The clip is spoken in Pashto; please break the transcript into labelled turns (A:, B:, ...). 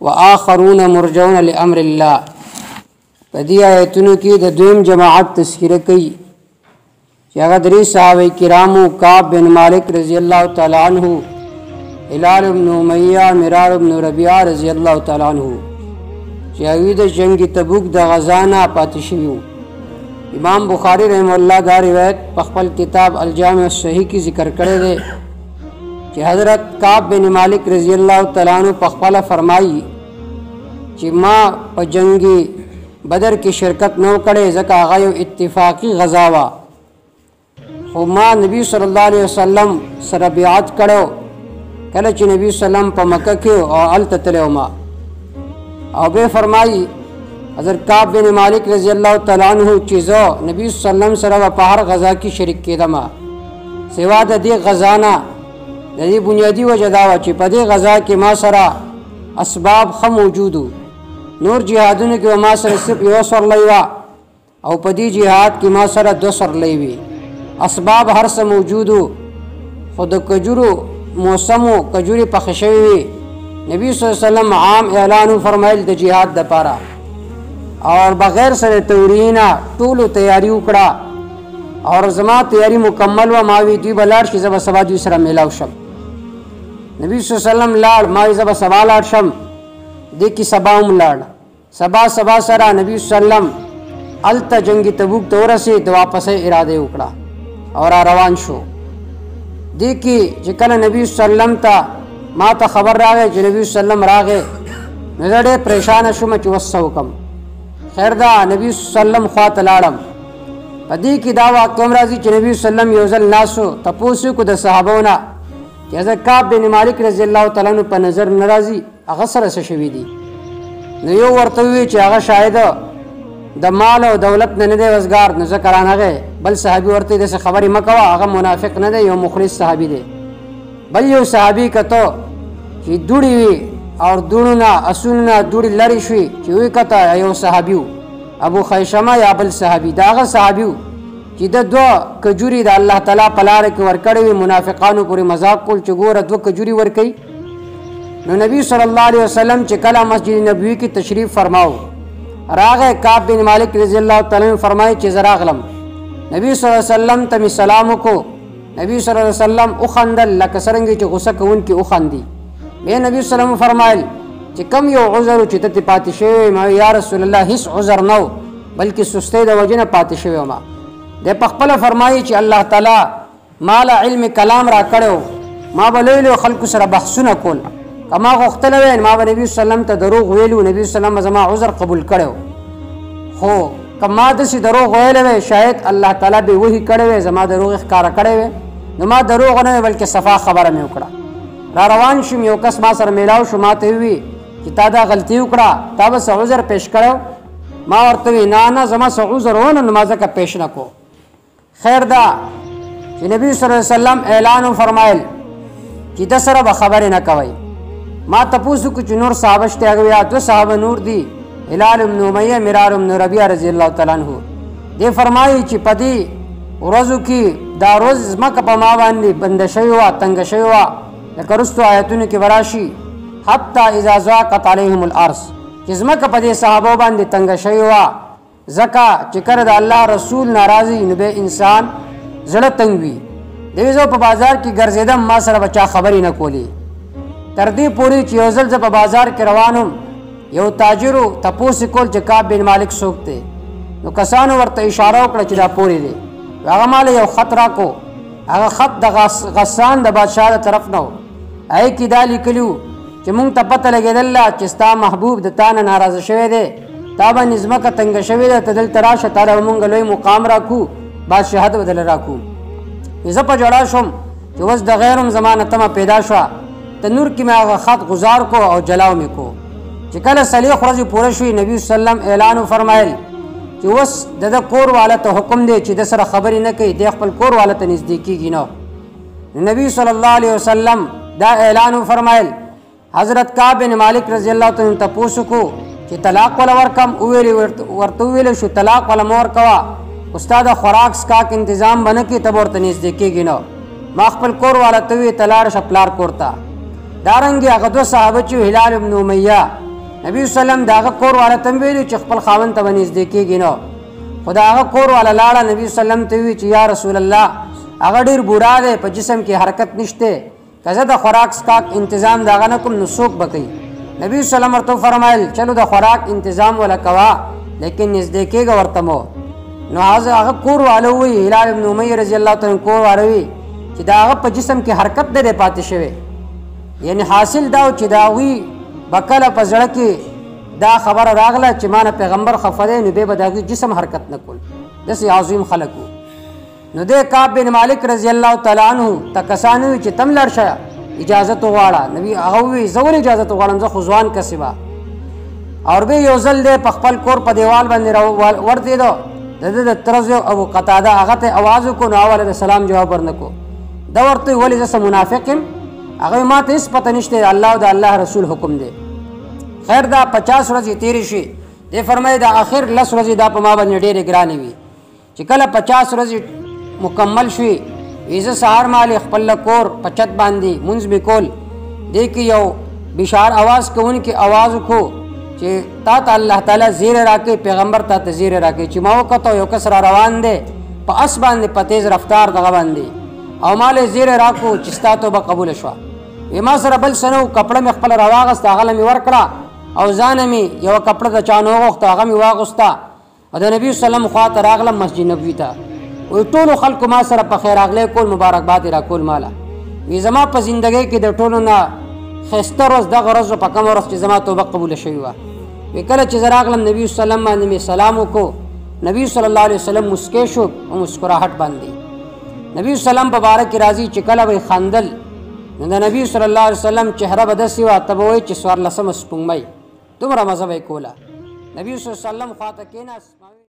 A: وآخرون مرجون لأمر الله. په دې آیتونو کې د دویم جماعت تذکره کوي چې هغه درې صحابه کرامو کعب بن مالک رضی الله تعالی عنه، هلال بن امیہ، مرار بن ربیعہ رضی الله تعالی عنه چې هغوی د جنگ تبوک د غزا نه پاتې شوي وو. امام بخاری رحمه الله دا روایت په خپل کتاب الجامع الصحیح کې ذکر کړی دی چې حضرت کعب بن مالک رضی الله تعالی عنه په خپله فرمایي چې ما په جنگ بدر کې شرکت نو کړی ځکه هغه یو اتفاقی غزا وه، خو ما نبی صلی الله علیه وسلم سره بیعت کړو کله چې نبی وسلم په مکه کې او هلته تللی وم. او بیا فرمایي حضرت کعب بن مالک رضی الله تعالی عنه چې زه نبی وسلم سره په هر غزا کې شریک کېدم، سوا د دې غزا نه د دې بنیادي وجه دا وه چې په دې غزا کې ما سره اسباب ښه موجود وو. نور جهادونو کې ما سره صرف یو سورلی وه او په دې جهاد کې ما سره 2 سورلی وي. اسباب هر څه موجود وو، خو د کجورو موسم و کجوري پخې شوې وي. نبی صلی الله علیه وسلم عام اعلان فرمایل د جهاد دپاره، اور بغیر سره تورینا ټولو تیاری وکړه. اور زما تیاری مکمل و، ما وی دوی به لاړ شي، زه به سبا دوی سره میلاو شم. نبی صلی الله علیه وسلم لاړ، ما وی زه به سبا لاړ شم. دې کې سبا هم لاړ. سبا سره نبی صلی الله علیه وسلم هلته جنگ تبوک ته ورسېد، د واپسۍ اراده یې وکړه او را روان شو. دې کې چې کله نبی صلی الله علیه وسلم ته ما ته خبر راغی چې نبی صلی الله علیه وسلم راغی، نو زه ډېر پریشانه شوم چې اوس څه وکړم. خیر دا نبی صلی الله علیه وسلم خوا ته لاړم. په دې کې دا واقعه هم راځي چې نبی صلی الله علیه وسلم یو ځل ناست و، تپوس یې وکړو د صحابو نه چې حضرت کعب بن مالک رضی الله تعالی عنه په نظر نه راځي، هغه سره څه شوي دي. نو یو ورته ووایي چې هغه شاید د مال او دولت نه دی وزګار، نو ځکه رانغی. بل صحابي ورته داسې خبرې مه کوه، هغه منافق نه دی، یو مخلص صحابي دی. بل یو صحابي کته چې دوړې وي او دوړو نه اسونو نه دوړې لرې شوي چې ویې کته یو صحابي و، ابو خیشمه یا بل صحابي، د هغه صحابي و چې د 2 کجوري د الله تعالی په لاره کې ورکړې وي. منافقانو پورې مذاق کول چې ګوره 2 کجوري ورکوي. نو نبی صلی الله علیه وسلم چې کله مسجد نبوي کې تشریف فرماو، راغی کعب بن مالک رضی الله تعالی عنہ فرمایي چې زه راغلم، نبی صلی الله علیه وسلم ته مې سلام وکړو. نبی صلی الله علیه وسلم وخندل لکه څرنګه چې غوسه کوونکي وخندي. بیا نبی صلی الله علیه وسلم فرمایل چې کم یو عذر چې ته پاتې شوی؟ ما یا رسول الله هیڅ عذر نه و، بلکې سستۍ د وجې نه پاتې شوی وم. دی په خپله فرمایي چې الله تعالی ما له علم کلام را کړی و، ما به لوی خلکو سره بحثونه کول. که ما غوښتلی وی ما به نبي صلی الله علیه وسلم ته دروغ ویلو، نبي صلی الله علیه وسلم زما عذر قبول کړی. خو که ما داسې دروغ ویلی وی، شاید الله تعالی به وحي کړی وی، زما دروغ ښکاره کړی وی. نو ما دروغ نه وی بلکې صفا خبره مې وکړه. را روان شوم، یو کس ما سره میلاو شو، ما ته ووي چې تا دا غلطي وکړه، تا به څه عذر پیش کړی. ما ورته وی نه زما څه عذر ونه، نو ما ځکه پیش نه کو. خیر دا چې نبي صلی الله علیه وسلم اعلان فرمایل چې د سره به خبرې نه کوئ. ما تپوس وکړو چې نور صحابه شته؟ هغه وی 2 صحابه نور دي، هلال بن امیہ، مرار بن ربیعہ رضی الله تعالی عنہ. دې فرمایي چې په دې ورځو کې دا روز ځمکه په ما باندې بنده شوې وه، تنګه شوې وه، لکه وروستو آیتونو کې به راشي حتی اذا ضاقت علیهم الارض، چې ځمکه په دې صحابو باندې تنګه شوې وه. ځکه چې کله د الله رسول ناراضي نو به انسان زړه تنګ وي. دوی زه په بازار کې ګرځېدم، ما سره به چا خبرې نه کولې، تر دې پورې چې یو ځل زه په بازار کې روان وم، یو تاجرو تپوس یې کول چې کعب بن مالک څوک دی؟ نو کسانو ورته اشاره وکړه چې دا پورې دی. هغه ماله یو خط راکو، هغه خط د غسان د بادشاه د طرف نه و. هغې کې دا لیکلي و چې مونږ ته پته لګېدله چې ستا محبوب د تا نه ناراضه شوی دی، تا باندې ځمکه تنګه شوې ده، ته دلته راشه، تا له مونږ لوی مقام راکو، بادشاهت به دله راکو. زه په ژړا شوم چې اوس د غیرم زما نه تمه پیدا شوه. تنور کې مې هغه خط گزار کو او جلاو مې کو. چې کله 40 ورځې پوره شوې، نبي صلی الله علیه وسلم اعلان فرمایل چې اوس د کور والا ته حکم دی چې د سره خبرې نه کوي، د خپل کور والا ته نږدې کېږي نه. نبی صلی الله علیه وسلم دا اعلان فرمایل. حضرت کعب بن مالک رضی الله تعالی عنہ تپوس کو چې طلاق ولا ورکم، ورته ویل شو طلاق ولا مور کوا، استاد خوراک سکاک تنظیم بنه کې تب ورته نږدې کېږي نه. ما خپل کور والا ته وی تلاړ شه پلار کورته. دارنګې هغه 2 صحابه چې هلال بن امیہ نبی صلی الله علیه وسلم داغه کور والا ته ویلو چې خپل خاوند ته نږدې کېږي نو خو د هغه کور والا لاړه نبی صلی الله علیه وسلم ته وی چې یا رسول الله هغه ډېر بوډا دی په جسم کې حرکت نشته که زه د خوراک سکاک انتظام د هغه نه کوم نو څوک به کوي نبی صلی الله علیه وسلم ورته فرمایل چلو د خوراک انتظام ولا کوه لیکن نږدې کېږه ورته مو نو هغه کور والا وی هلال ابن امیہ رضی الله تعالی کور والا وی چې د هغه په جسم کې حرکت نه دی پاتې شوی یعنی حاصل دا چې دا وی بکله په زړه کې دا خبره راغله چې مانه پیغمبر خفه دی نو به د هغه جسم حرکت نه کول داسې عظیم خلک وو نو د کعب بن مالک رضی الله تعالی عنہ تکسانو چې تم لړ شه اجازه غواړه نبی هغه وی زول اجازه غواړم زه خو ځوان کسبه اور به یو ځل د خپل کور په دیوال باندې ورته دو د طرز ابو قتاده هغه ته आवाज کو نو اوله سلام جواب ورنکو دا ورته ولې زه منافقم هغه ما ته هیڅ پته نشته الله او د الله رسول حکم دی خیر دا 50 ورځې تیرې شي دی فرمایي دا اخر 10 ورځې دا په ما باندې ډېرې ګرانې وي چې کله 50 ورځې مکمل شوي ویزه سهار مال خپل کور په چت باندې منځ به کول دی کې یو بشار आवाज کوونکی आवाज کو چې تا ته الله تعالی زیر راکې پیغمبر ته زیر راکې چې ما وکړو یو کس را روان دی په اس باندې په تیز رفتار دغه باندې او مال زیر راکو چې ستا توبه قبول شوه ما سره بل سنو کپړه مې خپل راواغست هغه مې ورکړه او ځان مې یو کپړه د چانو وغوښته هغه مې واغسته او د نبی صلی الله علیه وسلم خواته راغلم مسجد نبوي ته وی ټولو خلکو ما سره په خیر راغلی کول مبارکباد یې راکول ماله وی زما په زندګۍ کې د ټولو نه ښایسته ورځ دغه ورځ په کومه ورځ چې زما توبه قبوله شوې وه وی کله چې زه راغلم نبي صلی الله علیه وسلم باندې مې سلام وکړو نبی صلی الله علیه وسلم مسکی شو او مسکراهټ باندې نبی صلی الله علیه وسلم په باره کې راځي چې کله به خندل نو د نبی صلی الله علیه وسلم چهره به داسې وه ته به وایي چې 14 سپوږمۍ دومره مزه به یې کوله نبی صلی الله علیه وسلم خواته کېناست